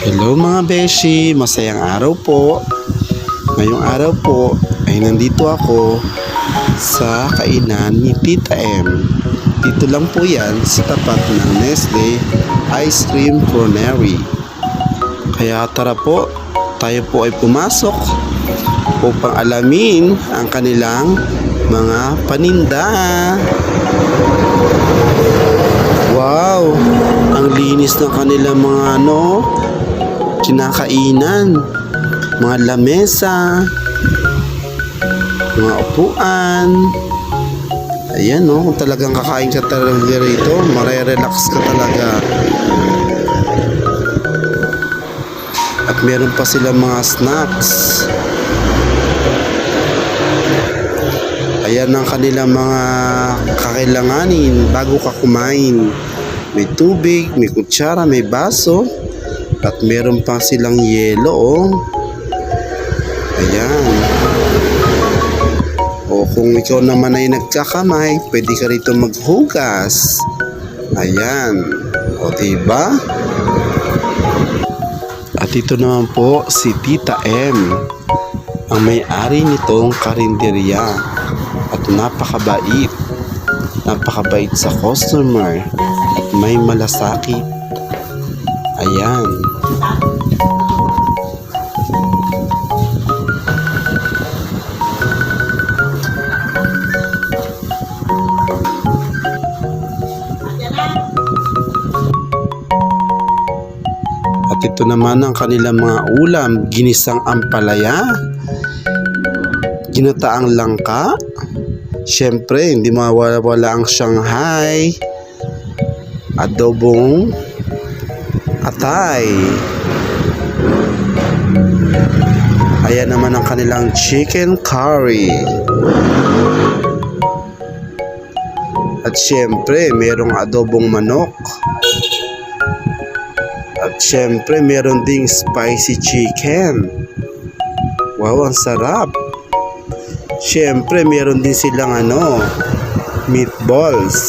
Hello mga beshi, masayang araw po. Ngayong araw po ay nandito ako sa kainan ni Tita M. Dito lang po yan sa tapat ng Nestle Ice Cream Fronery. Kaya tara po, tayo po ay pumasok upang alamin ang kanilang mga paninda. Wow, ang linis ng kanilang mga kinakainan, mga lamesa, mga upuan. Ayan kung talagang kakain ka talaga rito, marerelax ka talaga. At meron pa sila mga snacks. Ayan ang kanilang mga kakailanganin bago ka kumain. May tubig, may kutsara, may baso. At meron pa silang yelo. Ayan. O kung ikaw naman ay nagkakamay, pwede ka rito maghugas. Ayan. O diba? At ito naman po si Tita M, ang may-ari nitong karinderya. At napakabait. Napakabait sa customer. At may malasakit. Ayan. At ito naman ang kanilang mga ulam, ginisang ampalaya, ginataang langka, syempre hindi mawawala ang Shanghai, adobong atay. Ayan naman ang kanilang chicken curry. At syempre merong adobong manok. At syempre meron ding spicy chicken. Wow, ang sarap. Syempre meron din silang meatballs.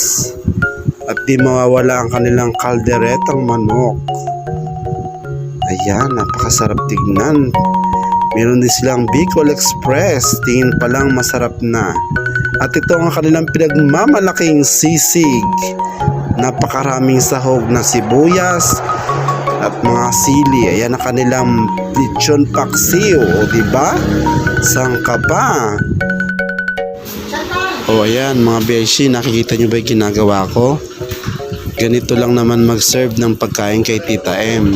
At di mawawala ang kanilang kalderetang manok. Ayan, napakasarap tignan. Meron din silang Bicol Express. Tingin pa lang masarap na. At ito ang kanilang pinagmamalaking sisig. Napakaraming sahog na sibuyas at mga sili. Ayan ang kanilang lechon paksiw. O diba? Sangka pa. O ayan mga beshi, nakikita nyo ba yung ginagawa ko? Ganito lang naman mag-serve ng pagkain kay Tita M.